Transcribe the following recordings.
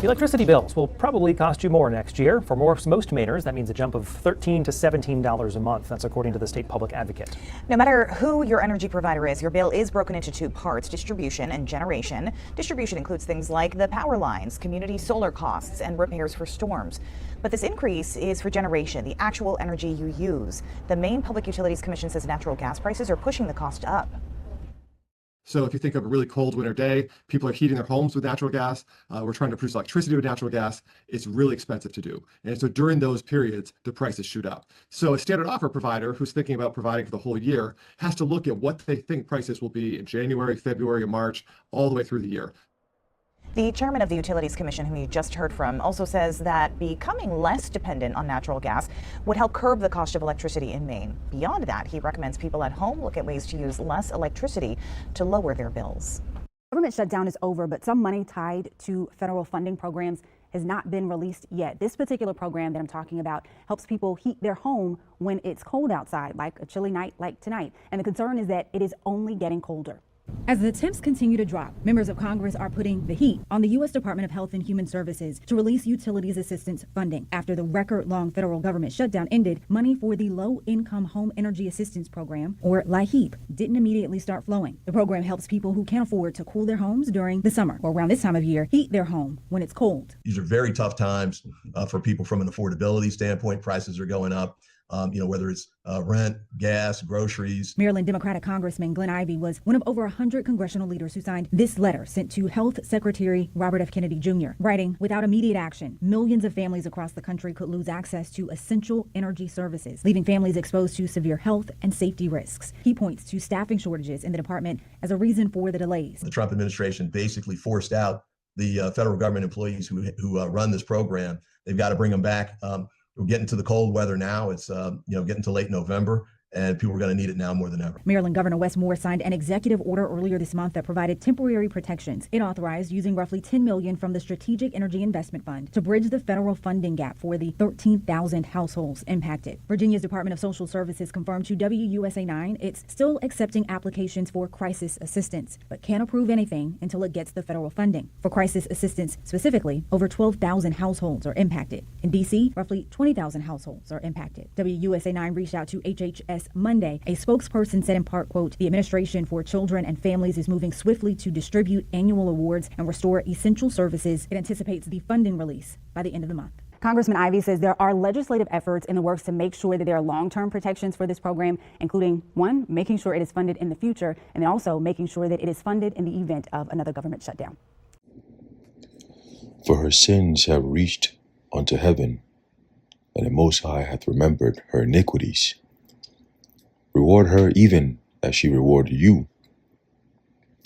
Electricity bills will probably cost you more next year. For most Mainers, that means a jump of $13 to $17 a month. That's according to the state public advocate. No matter who your energy provider is, your bill is broken into two parts, distribution and generation. Distribution includes things like the power lines, community solar costs, and repairs for storms. But this increase is for generation, the actual energy you use. The Maine Public Utilities Commission says natural gas prices are pushing the cost up. So if you think of a really cold winter day, people are heating their homes with natural gas. We're trying to produce electricity with natural gas. It's really expensive to do. And so during those periods, the prices shoot up. So a standard offer provider who's thinking about providing for the whole year has to look at what they think prices will be in January, February, and March, all the way through the year. The chairman of the Utilities Commission, whom you just heard from, also says that becoming less dependent on natural gas would help curb the cost of electricity in Maine. Beyond that, he recommends people at home look at ways to use less electricity to lower their bills. Government shutdown is over, but some money tied to federal funding programs has not been released yet. This particular program that I'm talking about helps people heat their home when it's cold outside, like a chilly night like tonight. And the concern is that it is only getting colder. As the temps continue to drop, members of Congress are putting the heat on the U.S. Department of Health and Human Services to release utilities assistance funding. After the record-long federal government shutdown ended, money for the Low-Income Home Energy Assistance Program, or LIHEAP, didn't immediately start flowing. The program helps people who can't afford to cool their homes during the summer or around this time of year, heat their home when it's cold. These are very tough times for people from an affordability standpoint. Prices are going up. Whether it's rent, gas, groceries. Maryland Democratic Congressman Glenn Ivey was one of over 100 congressional leaders who signed this letter sent to Health Secretary Robert F. Kennedy Jr., writing, "Without immediate action, millions of families across the country could lose access to essential energy services, leaving families exposed to severe health and safety risks." He points to staffing shortages in the department as a reason for the delays. The Trump administration basically forced out the federal government employees who run this program. They've got to bring them back. We're getting to the cold weather now. It's getting to late November, and people are going to need it now more than ever. Maryland Governor Wes Moore signed an executive order earlier this month that provided temporary protections. It authorized using roughly $10 million from the Strategic Energy Investment Fund to bridge the federal funding gap for the 13,000 households impacted. Virginia's Department of Social Services confirmed to WUSA 9 it's still accepting applications for crisis assistance, but can't approve anything until it gets the federal funding. For crisis assistance specifically, over 12,000 households are impacted. In D.C., roughly 20,000 households are impacted. WUSA 9 reached out to HHS Monday. A spokesperson said in part, quote, "The Administration for Children and Families is moving swiftly to distribute annual awards and restore essential services." It anticipates the funding release by the end of the month. Congressman Ivey says there are legislative efforts in the works to make sure that there are long-term protections for this program, including, one, making sure it is funded in the future, and then also making sure that it is funded in the event of another government shutdown. For her sins have reached unto heaven, and the Most High hath remembered her iniquities. Reward her even as she rewarded you,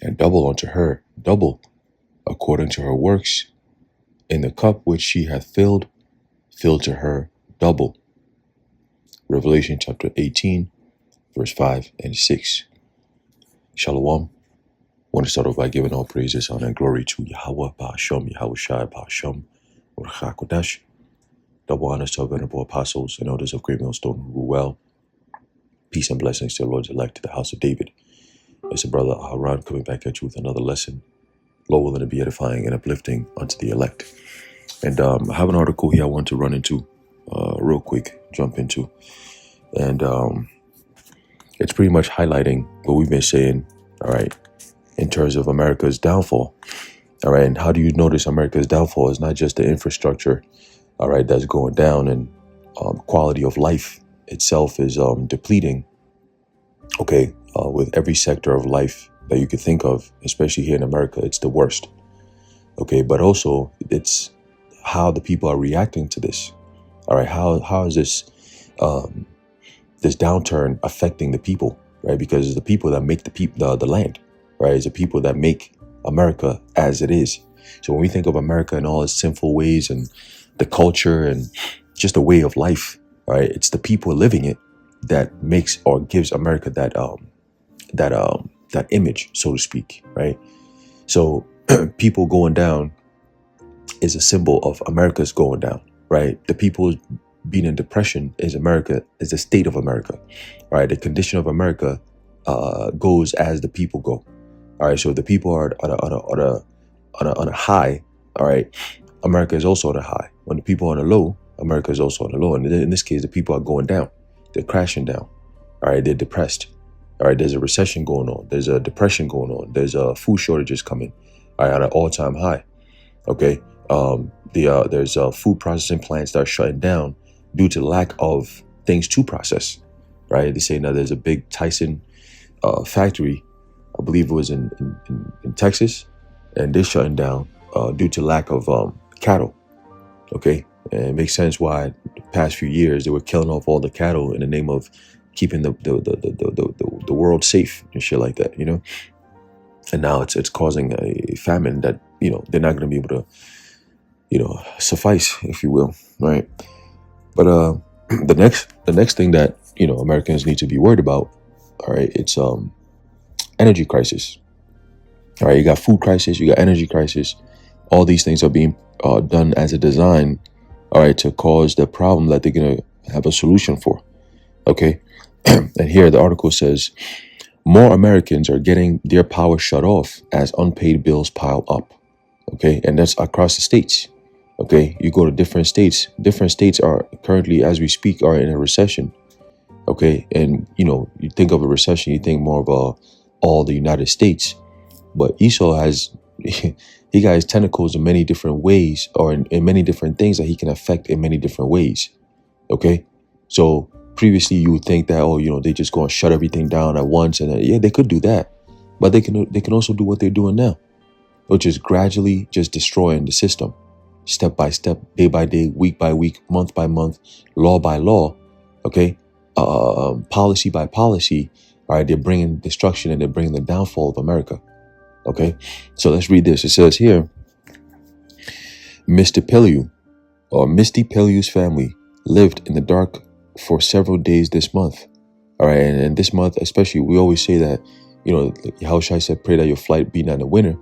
and double unto her, double, according to her works. In the cup which she hath filled, fill to her double. Revelation chapter 18, verse 5 and 6. Shalom. I want to start off by giving all praises, honor, and glory to Yahweh, Ba'ashem, Yahweh Shai, Ba'ashem, Urcha Kodesh. Double honors to our venerable apostles and elders of Great Millstone who rule well. Peace and blessings to the Lord's elect, to the house of David. It's a brother Aharon coming back at you with another lesson. Lord willing to be edifying and uplifting unto the elect. And I have an article here I want to run into real quick, jump into. And it's pretty much highlighting what we've been saying, all right, in terms of America's downfall. All right, and how do you notice America's downfall? It's not just the infrastructure, all right, that's going down, and quality of life itself is depleting, okay, with every sector of life that you could think of, especially here in America. It's the worst, okay, but also it's how the people are reacting to this. All right, how is this this downturn affecting the people, right? Because it's the people that make the land, right? It's the people that make America as it is. So when we think of America and all its sinful ways and the culture and just the way of life, right? It's the people living it that makes or gives America that image, so to speak, right? So people going down is a symbol of America's going down, right? The people being in depression is the state of America, right? The condition of America goes as the people go, all right? So if the people are on a high, all right, America is also on a high. When the people are on the low, America is also on the low. And in this case, the people are going down. They're crashing down. All right, they're depressed. All right, there's a recession going on. There's a depression going on. There's food shortages coming. All right, at an all-time high. Okay, there's food processing plants that are shutting down due to lack of things to process. Right, they say now there's a big Tyson factory, I believe it was in Texas, and they're shutting down due to lack of cattle. Okay, and it makes sense why the past few years they were killing off all the cattle in the name of keeping the world safe and shit like that, you know. And now it's causing a famine that, you know, they're not going to be able to, you know, suffice, if you will, right? But the next thing that, you know, Americans need to be worried about, all right, it's energy crisis. All right, you got food crisis, you got energy crisis. All these things are being done as a design, all right, to cause the problem that they're going to have a solution for. Okay. And here the article says, more Americans are getting their power shut off as unpaid bills pile up. Okay. And that's across the states. Okay. You go to different states. Different states are currently, as we speak, are in a recession. Okay. And, you know, you think of a recession, you think more of all the United States. But Esau has, he got his tentacles in many different ways, or in many different things that he can affect in many different ways. Okay. So previously you would think that, oh, you know, they just go and shut everything down at once. And yeah, they could do that. But they can also do what they're doing now, which is gradually just destroying the system, step by step, day by day, week by week, month by month, law by law. Okay. Policy by policy. All right. They're bringing destruction and they're bringing the downfall of America. Okay. So let's read this. It says here, Misty Pelew's family lived in the dark for several days this month. All right. And this month, especially, we always say that, you know, Yahushua said, pray that your flight be not in the winter.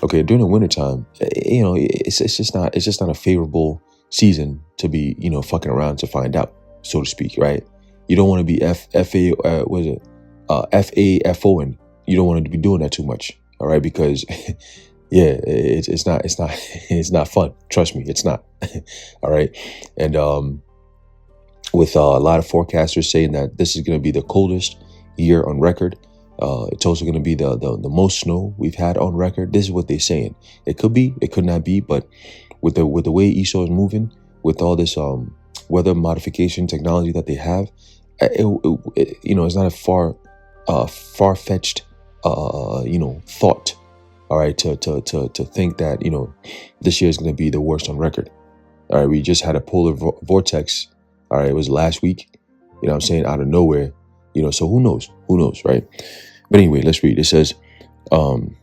Okay. During the winter time, you know, it's just not a favorable season to be, you know, fucking around to find out, so to speak. Right. You don't want to be FAFOing. You don't want to be doing that too much. All right. Because yeah, it's not fun. Trust me, it's not. All right. And, with a lot of forecasters saying that this is going to be the coldest year on record. It's also going to be the most snow we've had on record. This is what they're saying. It could be, it could not be, but with the way Esau is moving, with all this weather modification technology that they have, you know, it's not a far-fetched you know, thought. All right, to think that, you know, this year is going to be the worst on record. All right, we just had a polar vortex. All right, it was last week, you know what I'm saying, out of nowhere, you know, so who knows, right? But anyway, let's read. It says, the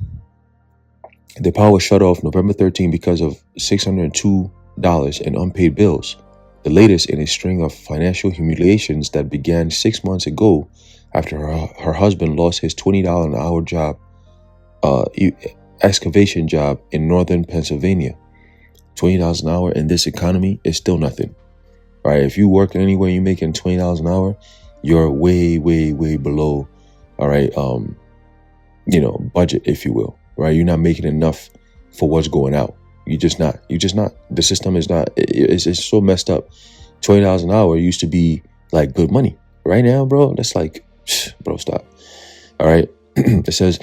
power was shut off November 13 because of $602 in unpaid bills, the latest in a string of financial humiliations that began 6 months ago after her husband lost his $20 an hour job, excavation job in northern Pennsylvania. $20 an hour in this economy is still nothing. All right, if you work anywhere, you're making $20 an hour, you're way, way, way below, all right, you know, budget, if you will, right? You're not making enough for what's going out. You're just not. The system is not, it's so messed up. $20 an hour used to be like good money. Right now, bro, that's like, bro, stop. All right, it says,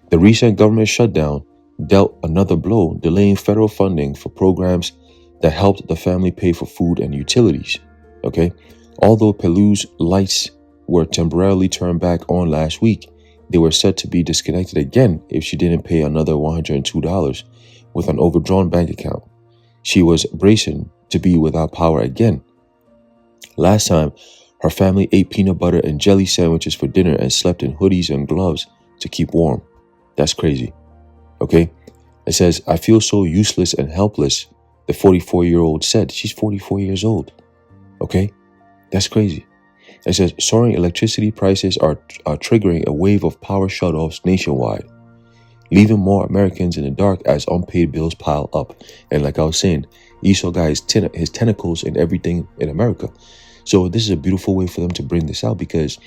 the recent government shutdown dealt another blow, delaying federal funding for programs that helped the family pay for food and utilities. Okay. Although Pelew's lights were temporarily turned back on last week, they were set to be disconnected again if she didn't pay another $102 with an overdrawn bank account. She was bracing to be without power again. Last time, her family ate peanut butter and jelly sandwiches for dinner and slept in hoodies and gloves to keep warm. That's crazy. Okay. It says, I feel so useless and helpless, the 44-year-old said. She's 44 years old. Okay? That's crazy. It says, soaring electricity prices are triggering a wave of power shutoffs nationwide, leaving more Americans in the dark as unpaid bills pile up. And like I was saying, Esau got his tentacles in everything in America. So this is a beautiful way for them to bring this out, because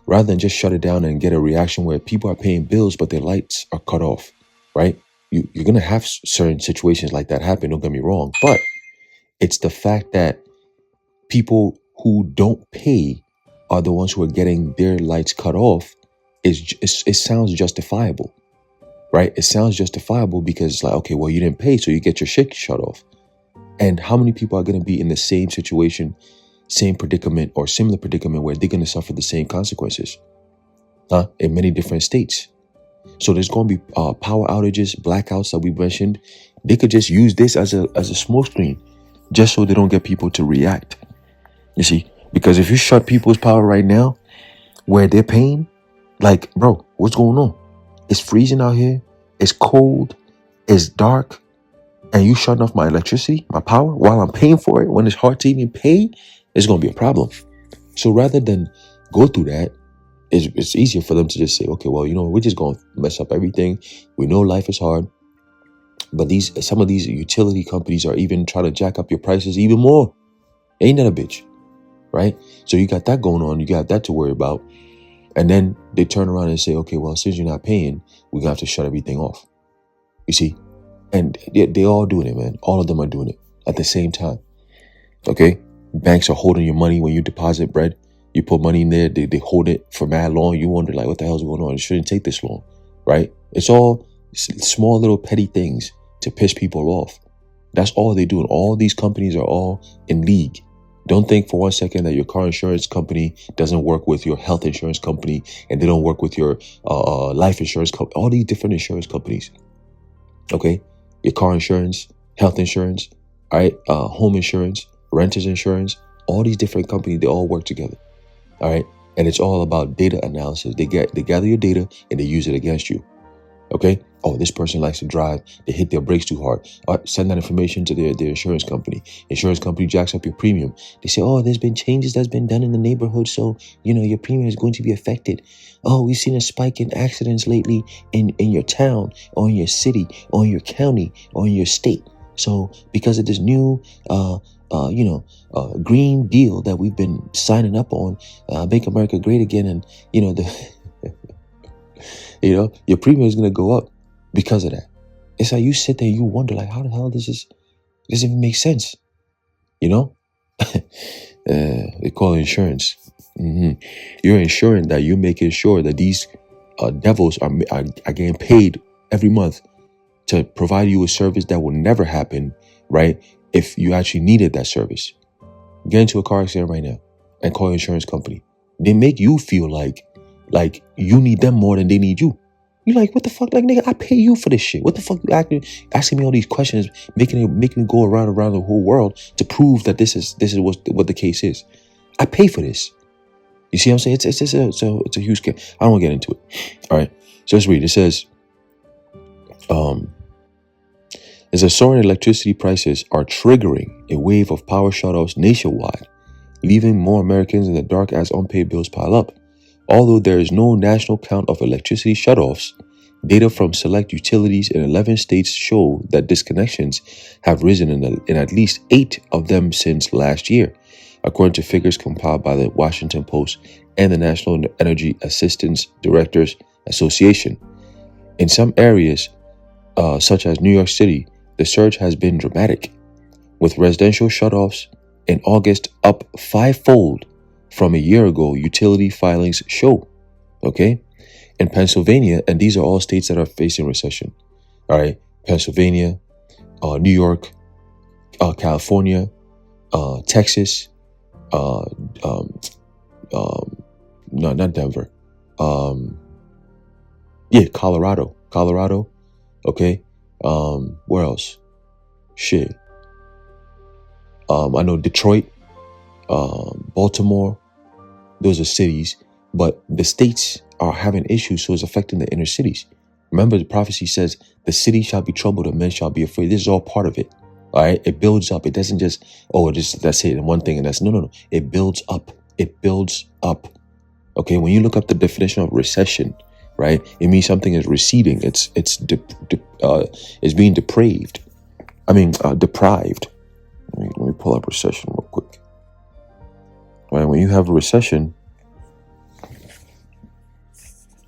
rather than just shut it down and get a reaction where people are paying bills, but their lights are cut off, right? you're gonna have certain situations like that happen. Don't get me wrong, but it's the fact that people who don't pay are the ones who are getting their lights cut off. It sounds justifiable, right? It sounds justifiable because it's like, okay, well, you didn't pay, so you get your shit shut off. And how many people are going to be in the same situation, same predicament, or similar predicament where they're going to suffer the same consequences, in many different states? So there's going to be power outages, blackouts that we mentioned. They could just use this as a smokescreen, just so they don't get people to react. You see, because if you shut people's power right now, where they're paying, like, bro, what's going on? It's freezing out here. It's cold. It's dark. And you shutting off my electricity, my power, while I'm paying for it, when it's hard to even pay, it's going to be a problem. So rather than go through that, it's easier for them to just say, okay, well, we're just going to mess up everything. We know life is hard. But some of these utility companies are even trying to jack up your prices even more. Ain't that a bitch? Right? So you got that going on. You got that to worry about. And then they turn around and say, okay, well, since you're not paying, we're going to have to shut everything off. You see? And they all doing it, man. All of them are doing it at the same time. Okay? Banks are holding your money when you deposit bread. You put money in there, they hold it for mad long. You wonder, like, what the hell's going on? It shouldn't take this long, right? It's all small little petty things to piss people off. That's all they do. And all these companies are all in league. Don't think for 1 second that your car insurance company doesn't work with your health insurance company, and they don't work with your life insurance company. All these different insurance companies. Okay? Your car insurance, health insurance, all right, home insurance, renters insurance, all these different companies, they all work together. All right. And it's all about data analysis. They gather your data and they use it against you. Okay. Oh, this person likes to drive. They hit their brakes too hard. Send that information to their insurance company. Insurance company jacks up your premium. They say, oh, there's been changes that's been done in the neighborhood. So, your premium is going to be affected. Oh, we've seen a spike in accidents lately in your town or in your city or in your county or in your state. So because of this new, Green Deal that we've been signing up on, Make America Great Again, and your premium is gonna go up because of that. It's like you sit there and you wonder, like, how the hell does this even make sense? They call it insurance. You're insuring that you're making sure that these devils are getting paid every month to provide you a service that will never happen, right? If you actually needed that service. Get into a car accident right now and call your insurance company. They make you feel like you need them more than they need you. You're like, what the fuck? Like, nigga, I pay you for this shit. What the fuck you asking me all these questions, making me go around the whole world to prove that this is what the case is. I pay for this. You see what I'm saying? It's a huge scam. I don't want to get into it. All right. So let's read. It says, as the soaring electricity prices are triggering a wave of power shutoffs nationwide, leaving more Americans in the dark as unpaid bills pile up. Although there is no national count of electricity shutoffs, data from select utilities in 11 states show that disconnections have risen in at least 8 of them since last year, according to figures compiled by the Washington Post and the National Energy Assistance Directors Association. In some areas, such as New York City, the surge has been dramatic, with residential shutoffs in August up 5-fold from a year ago, utility filings show. Okay? In Pennsylvania, and these are all states that are facing recession. All right? Pennsylvania, New York, California, Texas, no, not Denver. Colorado. Okay? Where else? Shit. I know Detroit, Baltimore. Those are cities, but the states are having issues, so it's affecting the inner cities. Remember, the prophecy says, the city shall be troubled and men shall be afraid. This is all part of it. All right? It builds up. It doesn't just, that's it, and one thing, and that's, no. It builds up. It builds up. Okay? When you look up the definition of recession, right, it means something is receding. It's being deprived. Deprived. Let me pull up recession real quick. Right, when you have a recession,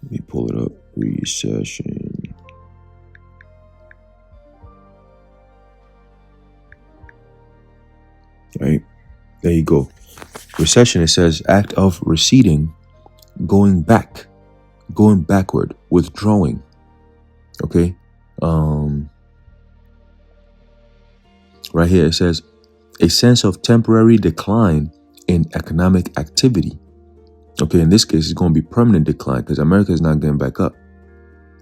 let me pull it up. Recession. right? There you go. Recession, it says act of receding, going back, going backward, withdrawing. Okay. Right here it says a sense of temporary decline in economic activity. Okay, in this case, it's going to be permanent decline because America is not getting back up.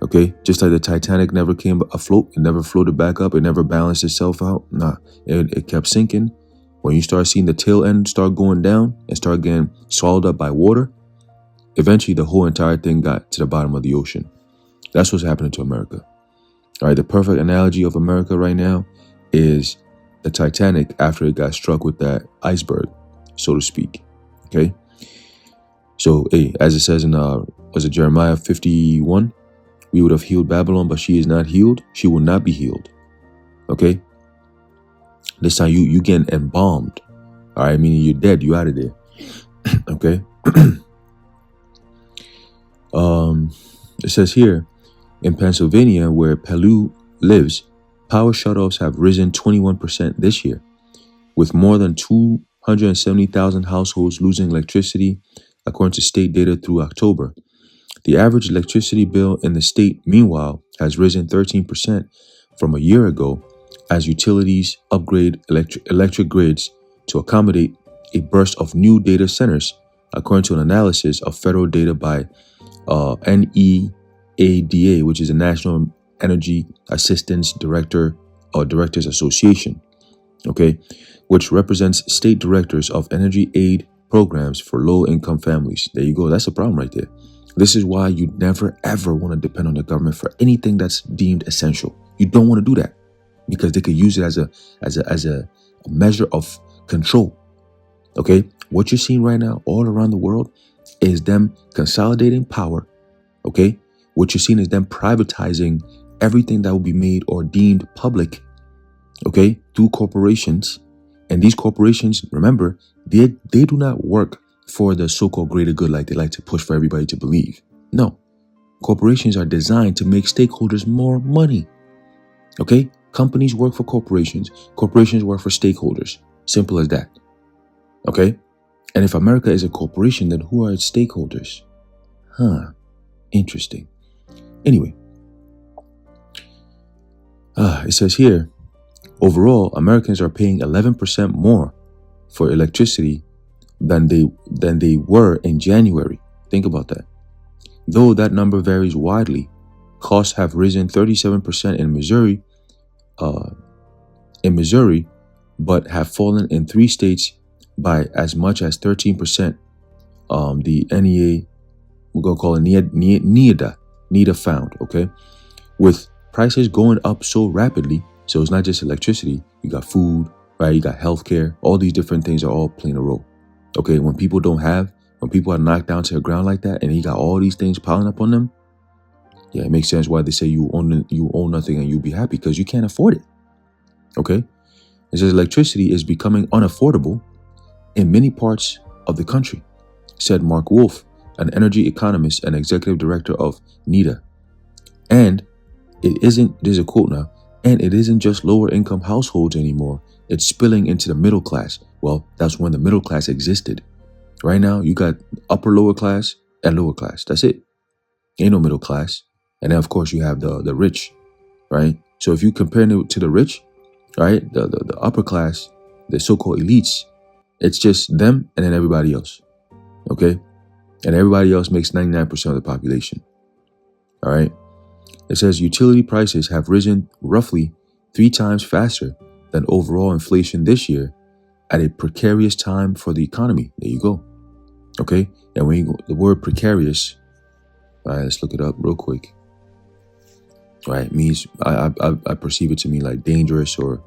Okay, just like the Titanic never came afloat, it never floated back up, it never balanced itself out. Nah, it kept sinking. When you start seeing the tail end start going down and start getting swallowed up by water, eventually the whole entire thing got to the bottom of the ocean. That's what's happening to America. All right, the perfect analogy of America right now is the Titanic after it got struck with that iceberg, so to speak. Okay, so hey, as it says in was it Jeremiah 51? We would have healed Babylon, but she is not healed. She will not be healed. Okay, this time you getting embalmed. All right, meaning you're dead. You out of there. Okay. It says here in Pennsylvania, where Pelu lives, power shutoffs have risen 21% this year, with more than 270,000 households losing electricity, according to state data through October. The average electricity bill in the state, meanwhile, has risen 13% from a year ago as utilities upgrade electric grids to accommodate a burst of new data centers, according to an analysis of federal data by NEADA, which is the National Energy Assistance Directors Association, okay, which represents state directors of energy aid programs for low-income families. There you go. That's a problem right there. This is why you never ever want to depend on the government for anything that's deemed essential. You don't want to do that because they could use it as a measure of control. Okay, what you're seeing right now all around the world is them consolidating power. Okay, what you're seeing is them privatizing everything that will be made or deemed public. Okay, through corporations, and these corporations, remember, they do not work for the so-called greater good like they like to push for everybody to believe. No, corporations are designed to make stakeholders more money. Okay, companies work for corporations, corporations work for stakeholders. Simple as that. Okay, and if America is a corporation, then who are its stakeholders? Interesting. Anyway, it says here, overall, Americans are paying 11% more for electricity than they were in January. Think about that. Though that number varies widely, costs have risen 37% in Missouri, but have fallen in 3 states by as much as 13%. The NEA, we're gonna call it NEDA found. Okay, with prices going up so rapidly, so it's not just electricity. You got food, right? You got healthcare. All these different things are all playing a role. Okay, when people are knocked down to the ground like that, and you got all these things piling up on them, yeah, it makes sense why they say you own nothing and you'll be happy because you can't afford it. Okay, it says electricity is becoming unaffordable in many parts of the country, said Mark Wolf, an energy economist and executive director of NEDA. And it isn't, there's a quote now, and it isn't just lower income households anymore. It's spilling into the middle class. Well, that's when the middle class existed. Right now, you got upper lower class and lower class. That's it. Ain't no middle class. And then, of course, you have the rich, right? So if you compare it to the rich, right, the upper class, the so-called elites, it's just them and then everybody else, okay? And everybody else makes 99% of the population, all right? It says utility prices have risen roughly 3 times faster than overall inflation this year at a precarious time for the economy. There you go. Okay. And when you go, the word precarious, all right, let's look it up real quick. All right. It means, I perceive it to mean like dangerous or,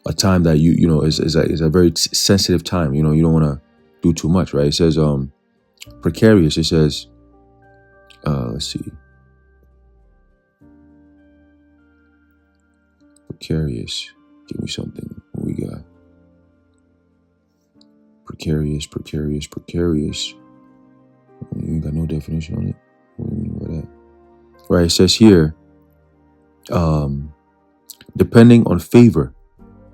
a time that is a very sensitive time. You don't want to do too much, right? It says, precarious. It says, let's see. Precarious. Give me something. What we got? Precarious. You got no definition on it. What do you mean by that? Right. It says here, depending on favor,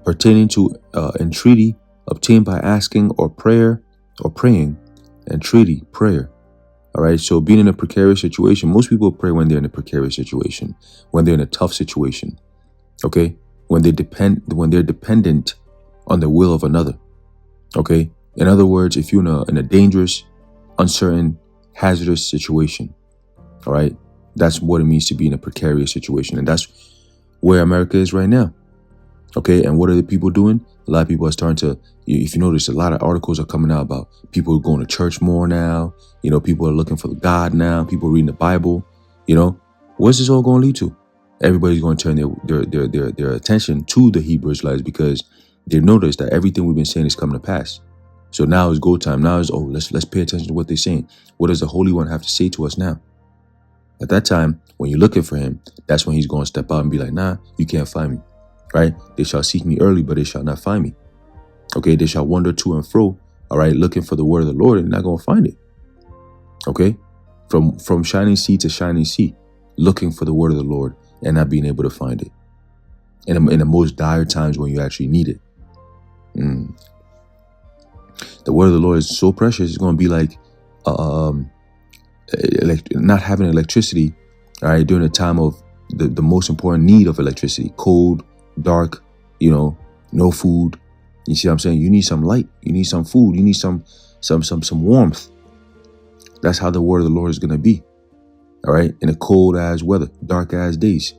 pertaining to entreaty obtained by asking or praying, entreaty, prayer. All right. So being in a precarious situation, most people pray when they're in a precarious situation, when they're in a tough situation. Okay. When they're dependent on the will of another. Okay. In other words, if you're in a dangerous, uncertain, hazardous situation, all right, that's what it means to be in a precarious situation. And that's where America is right now. Okay. And what are the people doing? A lot of people are starting to, if you notice, a lot of articles are coming out about people going to church more now. You know, people are looking for God now. People reading the Bible. You know, what's this all going to lead to? Everybody's going to turn their attention to the Hebrew Israelites because they've noticed that everything we've been saying is coming to pass. So now is go time. Now is, let's pay attention to what they're saying. What does the Holy One have to say to us now? At that time, when you're looking for him, that's when he's going to step out and be like, nah, you can't find me. Right? They shall seek me early, but they shall not find me. Okay, they shall wander to and fro, all right, looking for the word of the Lord and not going to find it. Okay? From shining sea to shining sea, looking for the word of the Lord and not being able to find it. In the most dire times when you actually need it. The word of the Lord is so precious, it's going to be like not having electricity, all right, during a time of the most important need of electricity, cold, dark, you know, no food. You see what I'm saying? You need some light. You need some food. You need some warmth. That's how the word of the Lord is going to be. All right. In a cold ass weather, dark ass days.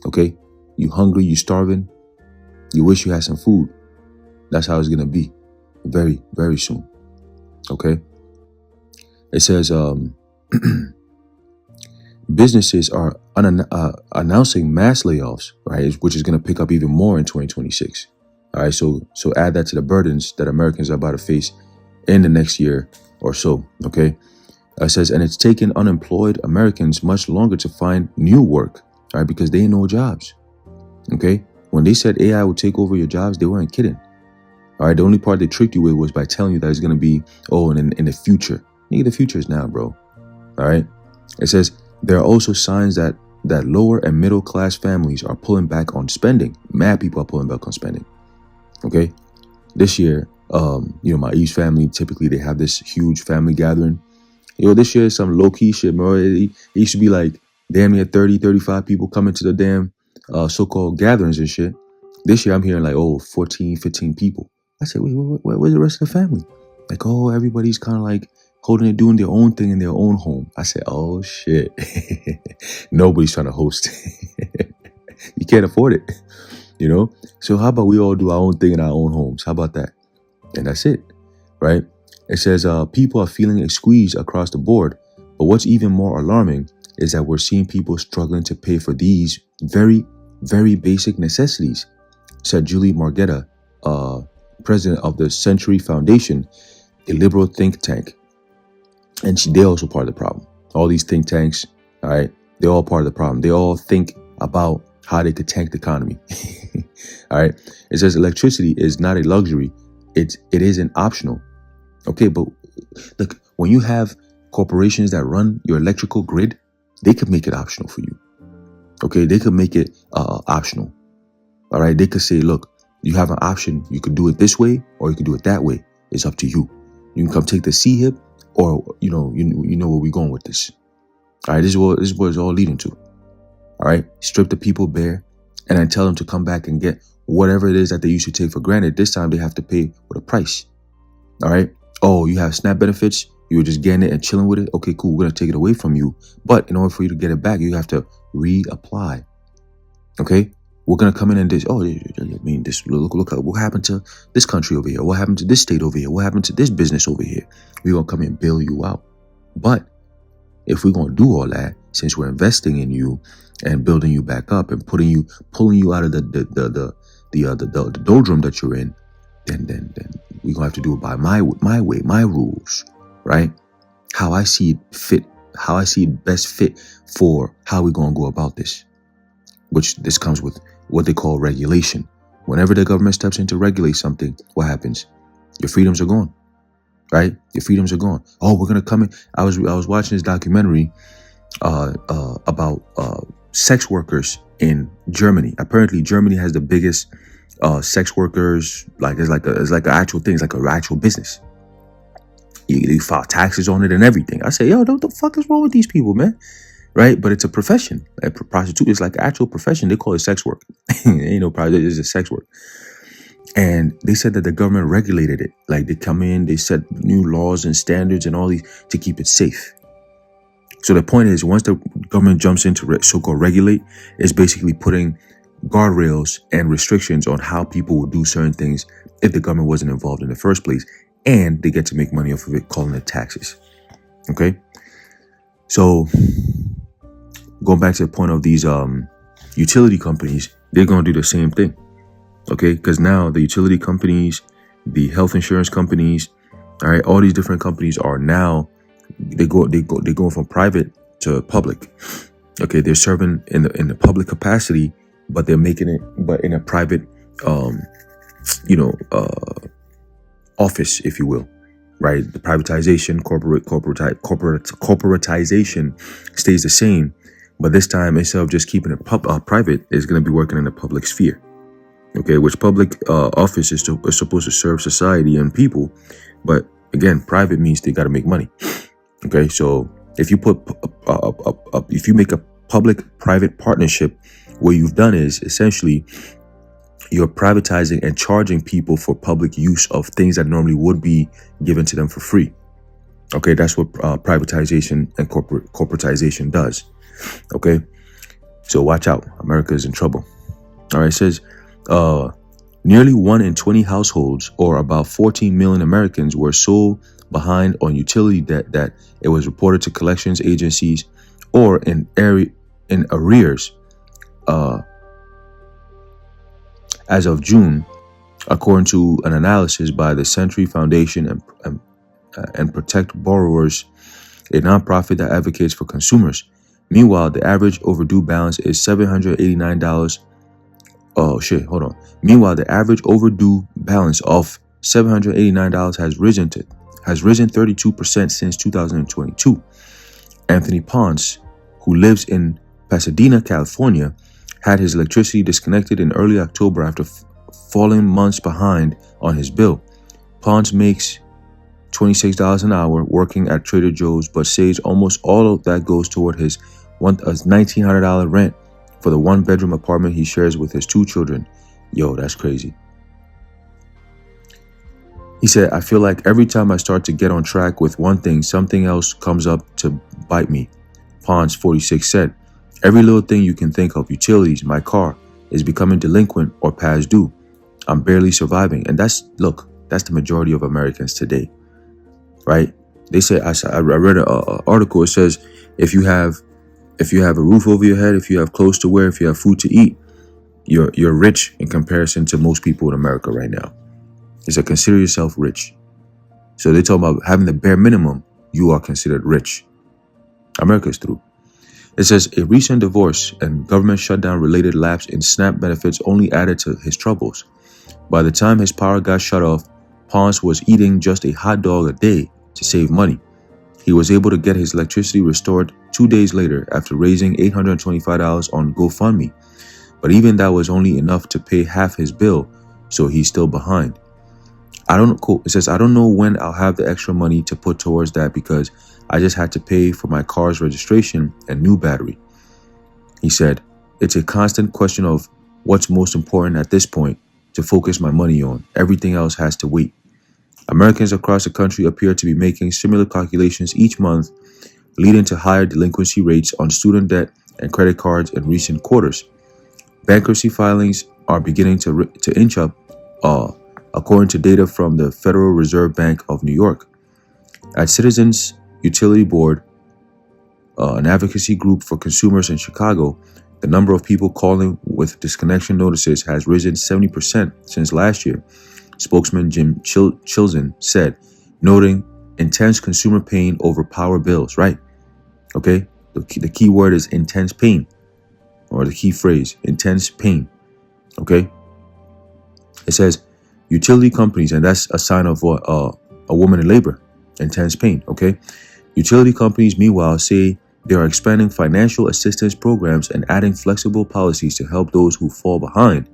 Okay. You hungry, you starving. You wish you had some food. That's how it's going to be very, very soon. Okay. It says, businesses are announcing mass layoffs, right? Which is going to pick up even more in 2026. All right, so add that to the burdens that Americans are about to face in the next year or so, okay? It says, and it's taken unemployed Americans much longer to find new work, all right, because they ain't no jobs, okay? When they said AI would take over your jobs, they weren't kidding. All right, the only part they tricked you with was by telling you that it's going to be, in the future. Nigga, the future is now, bro. All right? It says, there are also signs that lower and middle class families are pulling back on spending. Mad people are pulling back on spending. Okay, this year, my East family, typically they have this huge family gathering. This year is some low key shit, bro. It used to be like damn near 30, 35 people coming to the damn so-called gatherings and shit. This year I'm hearing like, 14, 15 people. I said, wait, where's the rest of the family? Like, everybody's kind of like holding it, doing their own thing in their own home. I said, oh shit. Nobody's trying to host. You can't afford it. So how about we all do our own thing in our own homes? How about that? And that's it, right? It says people are feeling a squeeze across the board. But what's even more alarming is that we're seeing people struggling to pay for these very, very basic necessities, said Julie Margetta, president of the Century Foundation, a liberal think tank. And they're also part of the problem. All these think tanks, all right, they're all part of the problem. They all think about how they could tank the economy. All right. It says electricity is not a luxury. It isn't optional. Okay, but look, when you have corporations that run your electrical grid, they could make it optional for you. Okay, they could make it optional. All right, they could say, look, you have an option. You could do it this way or you could do it that way. It's up to you. You can come take the C hip or, you know where we're going with this. All right, this is what it's all leading to. All right, strip the people bare and then tell them to come back and get whatever it is that they used to take for granted. This time they have to pay with a price. All right. Oh, you have SNAP benefits. You were just getting it and chilling with it. Okay, cool. We're going to take it away from you. But in order for you to get it back, you have to reapply. Okay. We're going to come in and this. Oh, I mean, this look what happened to this country over here. What happened to this state over here? What happened to this business over here? We're going to come in and bail you out. But if we're going to do all that, since we're investing in you and building you back up and pulling you out of the doldrum that you're in, then we're gonna have to do it by my way, my rules, right? How I see it fit, how I see it best fit for how we're gonna go about this. Which this comes with what they call regulation. Whenever the government steps in to regulate something, what happens? Your freedoms are gone, right? Your freedoms are gone. Oh, we're gonna come in. I was watching this documentary about sex workers in Germany. Apparently, Germany has the biggest sex workers. Like it's like an actual thing. It's like an actual business. You file taxes on it and everything. I say, yo, what the fuck is wrong with these people, man? Right? But it's a profession. Like prostitute is like an actual profession. They call it sex work. Ain't no problem. It's just sex work. And they said that the government regulated it. Like they come in, they set new laws and standards and all these to keep it safe. So the point is, once the government jumps into so-called regulate, it's basically putting guardrails and restrictions on how people would do certain things if the government wasn't involved in the first place. And they get to make money off of it, calling it taxes. Okay? So going back to the point of these utility companies, they're going to do the same thing. Okay? Because now the utility companies, the health insurance companies, all right, all these different companies are now, they go from private to public. Okay, they're serving in the public capacity, but they're making it but in a private office, if you will. Right? The privatization, corporatization stays the same, but this time instead of just keeping it private, it's going to be working in the public sphere. Okay, which public office is supposed to serve society and people, but again, private means they got to make money. Okay, so if you if you make a public-private partnership, what you've done is essentially you're privatizing and charging people for public use of things that normally would be given to them for free. Okay, that's what privatization and corporatization does. Okay, so watch out, America is in trouble. All right, it says nearly 1 in 20 households, or about 14 million Americans, were so behind on utility debt that it was reported to collections agencies or in arrears as of June, according to an analysis by the Century Foundation and Protect Borrowers, a nonprofit that advocates for consumers. Meanwhile, the average overdue balance is $789. Oh shit, hold on. Meanwhile, the average overdue balance of $789 has risen 32% since 2022. Anthony Ponce, who lives in Pasadena, California, had his electricity disconnected in early October after falling months behind on his bill. Ponce makes $26 an hour working at Trader Joe's, but says almost all of that goes toward his $1,900 rent for the one-bedroom apartment he shares with his 2 children. Yo, that's crazy. He said, I feel like every time I start to get on track with one thing, something else comes up to bite me. Ponce, 46, said, every little thing you can think of, utilities, my car, is becoming delinquent or past due. I'm barely surviving. And that's the majority of Americans today, right? They say, I read an article, it says, if you have a roof over your head, if you have clothes to wear, if you have food to eat, you're rich in comparison to most people in America right now. It said, consider yourself rich. So they talk about having the bare minimum, you are considered rich. America's through. It says, a recent divorce and government shutdown related lapse in SNAP benefits only added to his troubles. By the time his power got shut off, Ponce was eating just a hot dog a day to save money. He was able to get his electricity restored 2 days later after raising $825 on GoFundMe. But even that was only enough to pay half his bill, so he's still behind. It says, I don't know when I'll have the extra money to put towards that because I just had to pay for my car's registration and new battery. He said, it's a constant question of what's most important at this point to focus my money on. Everything else has to wait. Americans across the country appear to be making similar calculations each month, leading to higher delinquency rates on student debt and credit cards in recent quarters. Bankruptcy filings are beginning to inch up, according to data from the Federal Reserve Bank of New York. At Citizens Utility Board, an advocacy group for consumers in Chicago, the number of people calling with disconnection notices has risen 70% since last year, spokesman Jim Chilton said, noting intense consumer pain over power bills. Right? Okay? The key word is intense pain, or the key phrase, intense pain. Okay? It says, utility companies, and that's a sign of a woman in labor, intense pain. Okay? Utility companies, meanwhile, say they are expanding financial assistance programs and adding flexible policies to help those who fall behind.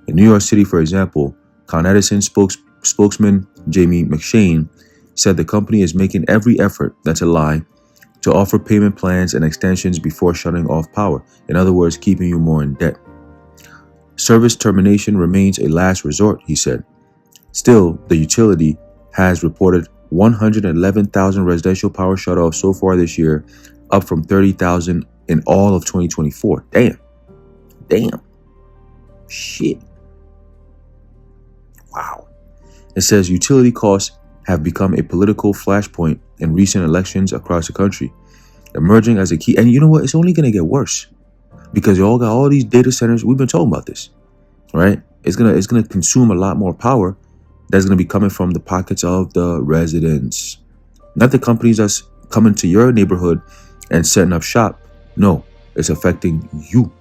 In New York City, for example, Con Edison spokesman Jamie McShane said the company is making every effort, that's a lie, to offer payment plans and extensions before shutting off power. In other words, keeping you more in debt. Service termination remains a last resort, he said. Still, the utility has reported 111,000 residential power shutoffs so far this year, up from 30,000 in all of 2024. Damn. Shit. Wow. It says utility costs have become a political flashpoint in recent elections across the country, emerging as a key. And you know what? It's only going to get worse because you all got all these data centers. We've been talking about this, right? It's gonna consume a lot more power. That's going to be coming from the pockets of the residents, not the companies that's coming to your neighborhood and setting up shop. No, it's affecting you.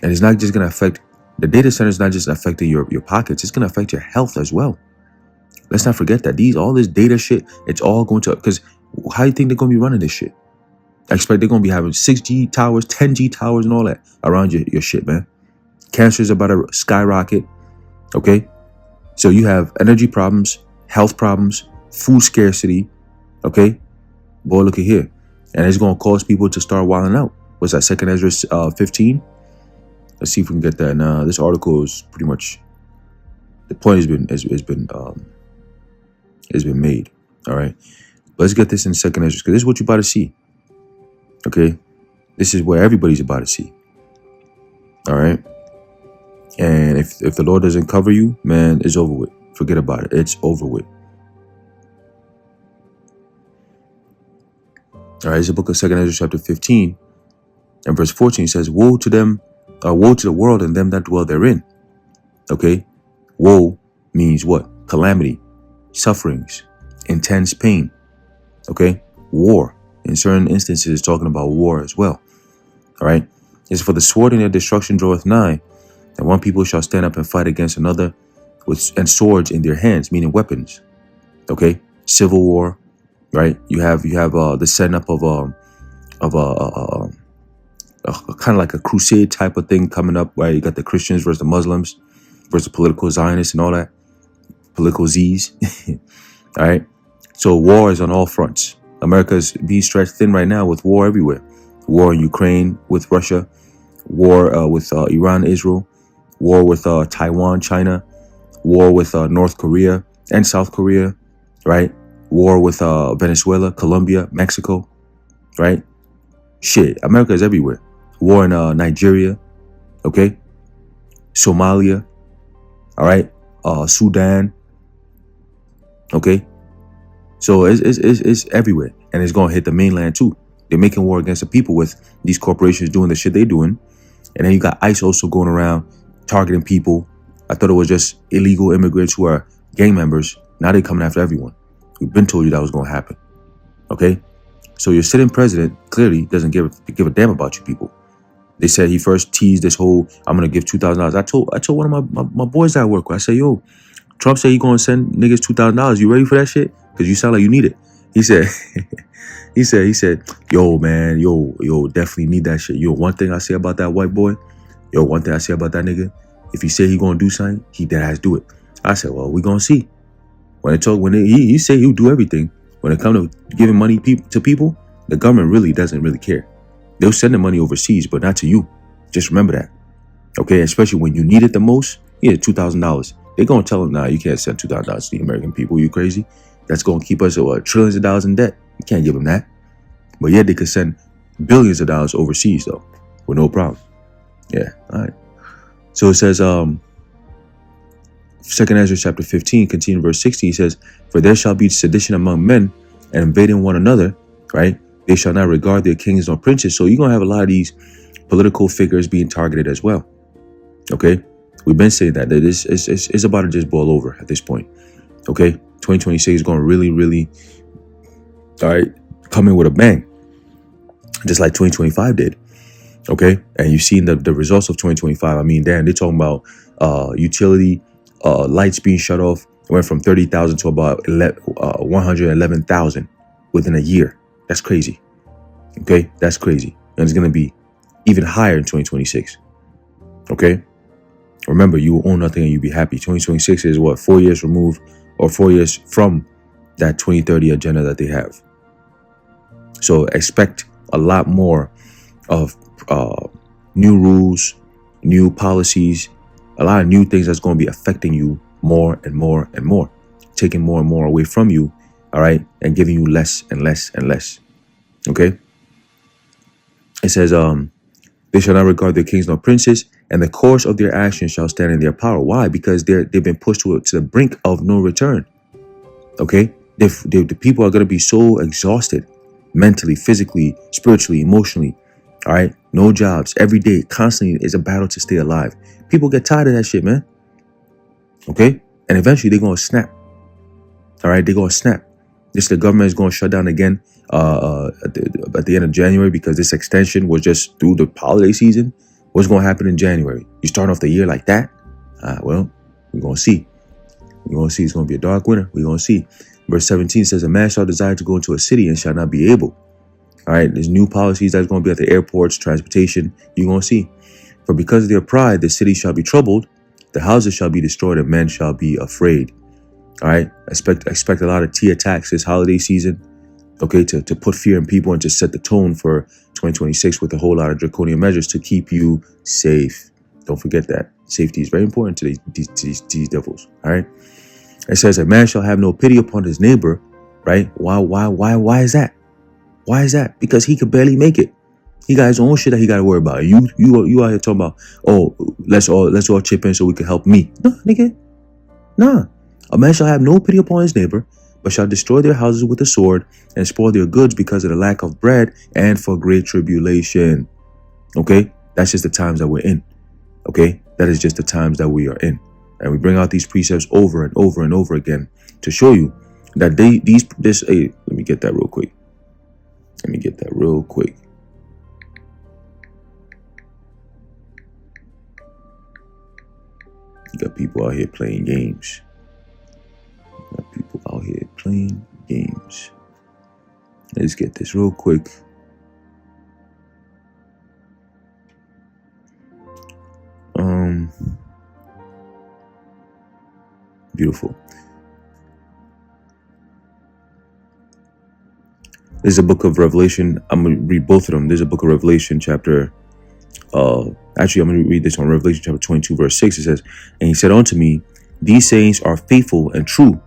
And it's not just going to affect the data centers, not just affecting your pockets. It's going to affect your health as well. Let's not forget that all this data shit, it's all going to, because how do you think they're going to be running this shit? I expect they're going to be having 6G towers, 10G towers and all that around your shit, man. Cancer is about to skyrocket. Okay. So you have energy problems, health problems, food scarcity. Okay. Boy, look at here. And it's going to cause people to start wilding out. What's that? 2 Ezra 15. Let's see if we can get that. And this article is pretty much, the point has been made. All right. But let's get this in 2 Ezra, because this is what you're about to see. Okay. This is what everybody's about to see. All right. And if the Lord doesn't cover you, man, it's over with. Forget about it. It's over with. All right, it's the book of 2 Ezra chapter 15 and verse 14 says, woe to them, woe to the world and them that dwell therein. Okay. Woe means what? Calamity, sufferings, intense pain. Okay. War. In certain instances, it's talking about war as well. All right. It's for the sword in their destruction draweth nigh. And one people shall stand up and fight against another and swords in their hands, meaning weapons. Okay, civil war, right? You have the setting up of a kind of like a crusade type of thing coming up, right? You got the Christians versus the Muslims versus political Zionists and all that, political Z's. All right, so war is on all fronts. America is being stretched thin right now with war everywhere. War in Ukraine with Russia, war with Iran, Israel. War with Taiwan, China, war with North Korea and South Korea, right? War with Venezuela, Colombia, Mexico, right? Shit, America is everywhere. War in Nigeria, okay? Somalia, all right? Sudan, okay? So it's everywhere, and it's gonna hit the mainland too. They're making war against the people with these corporations doing the shit they doing, and then you got ICE also going around targeting people. I thought it was just illegal immigrants who are gang members. Now they're coming after everyone. We've been told you that was going to happen. Okay? So your sitting president clearly doesn't give a damn about you people. They said he first teased this whole, I'm going to give $2,000. I told one of my boys that I work with, I said, yo, Trump said he going to send niggas $2,000. You ready for that shit? Because you sound like you need it. He said, he said, yo, man, yo, definitely need that shit. Yo, one thing I say about that white boy, one thing I say about that nigga, if he say he gonna do something, he dead ass do it. I said, well, we gonna see. He say he'll do everything. When it comes to giving money to people, the government really doesn't really care. They'll send the money overseas, but not to you. Just remember that. Okay, especially when you need it the most. Yeah, $2,000. They're gonna tell them, nah, you can't send $2,000 to the American people. You crazy? That's gonna keep us trillions of dollars in debt. You can't give them that. But yet they could send billions of dollars overseas though, with no problem. Yeah, all right. So it says, 2 Ezra chapter 15, continue verse 16, he says, for there shall be sedition among men and invading one another, right? They shall not regard their kings nor princes. So you're going to have a lot of these political figures being targeted as well. Okay? We've been saying that it's about to just boil over at this point. Okay? 2026 is going to really, really, all right, come in with a bang. Just like 2025 did. Okay, and you've seen the results of 2025. I mean, damn, they're talking about utility lights being shut off. It went from 30,000 to about 111,000 within a year. That's crazy. Okay, that's crazy. And it's going to be even higher in 2026. Okay, Remember, you will own nothing and you'll be happy. 2026 is what, 4 years removed, or 4 years from that 2030 agenda that they have. So expect a lot more of new rules, new policies, a lot of new things that's going to be affecting you more and more and more, taking more and more away from you, all right, and giving you less and less and less. Okay? It says, they shall not regard their kings nor princes, and the course of their actions shall stand in their power. Why? Because they've been pushed to the brink of no return. Okay? The people are going to be so exhausted mentally, physically, spiritually, emotionally. All right? No jobs. Every day, constantly is a battle to stay alive. People get tired of that shit, man. Okay? And eventually they're going to snap. All right? They're going to snap. The government is going to shut down again at the end of January, because this extension was just through the holiday season. What's going to happen in January? You start off the year like that? Well, we're going to see. We're going to see. It's going to be a dark winter. We're going to see. Verse 17 says, a man shall desire to go into a city and shall not be able. All right, there's new policies that's going to be at the airports, transportation. You're going to see. For because of their pride, the city shall be troubled, the houses shall be destroyed, and men shall be afraid. All right, expect a lot of tea attacks this holiday season. Okay, to put fear in people and to set the tone for 2026 with a whole lot of draconian measures to keep you safe. Don't forget that. Safety is very important to these devils. All right. It says, a man shall have no pity upon his neighbor. Right? Why is that? Why is that? Because he could barely make it. He got his own shit that he got to worry about. You out here talking about, oh, let's all chip in so we can help me. No, nigga. Nah. A man shall have no pity upon his neighbor, but shall destroy their houses with a sword and spoil their goods because of the lack of bread and for great tribulation. Okay? That's just the times that we're in. Okay? That is just the times that we are in. And we bring out these precepts over and over and over again to show you that let me get that real quick. You got people out here playing games. Let's get this real quick. Beautiful. There's a book of Revelation. I'm going to read both of them. There's a book of Revelation chapter. Actually, I'm going to read this one. Revelation chapter 22, verse 6. It says, and he said unto me, these sayings are faithful and true.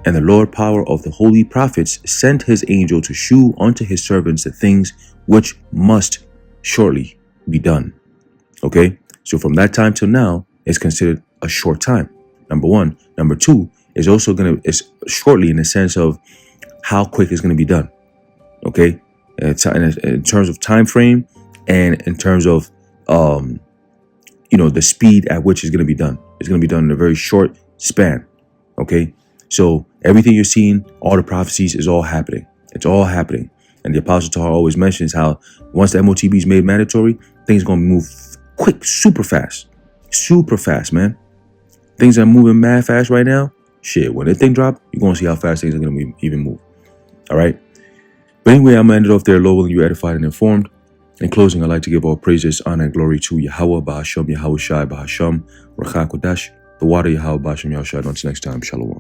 And the Lord power of the holy prophets sent his angel to shew unto his servants the things which must shortly be done. Okay? So from that time till now, it's considered a short time. Number one. Number two, is also it's shortly in the sense of how quick it's going to be done. Okay? In terms of time frame and in terms of, the speed at which it's going to be done. It's going to be done in a very short span. Okay? So everything you're seeing, all the prophecies is all happening. It's all happening. And the Apostle Tahar always mentions how once the MOTB is made mandatory, things are going to move quick, super fast, man. Things are moving mad fast right now. Shit, when that thing drop, you're going to see how fast things are going to even move. All right. But anyway, I'm going to end it off there. Lord willing, you edified and informed. In closing, I'd like to give all praises, honor, and glory to Yahweh, Bahasham, Yahweh Shai, Bahasham, Rachak Kodash, the water Yahweh, Bahasham, Yahweh Shai. Until next time, Shalom.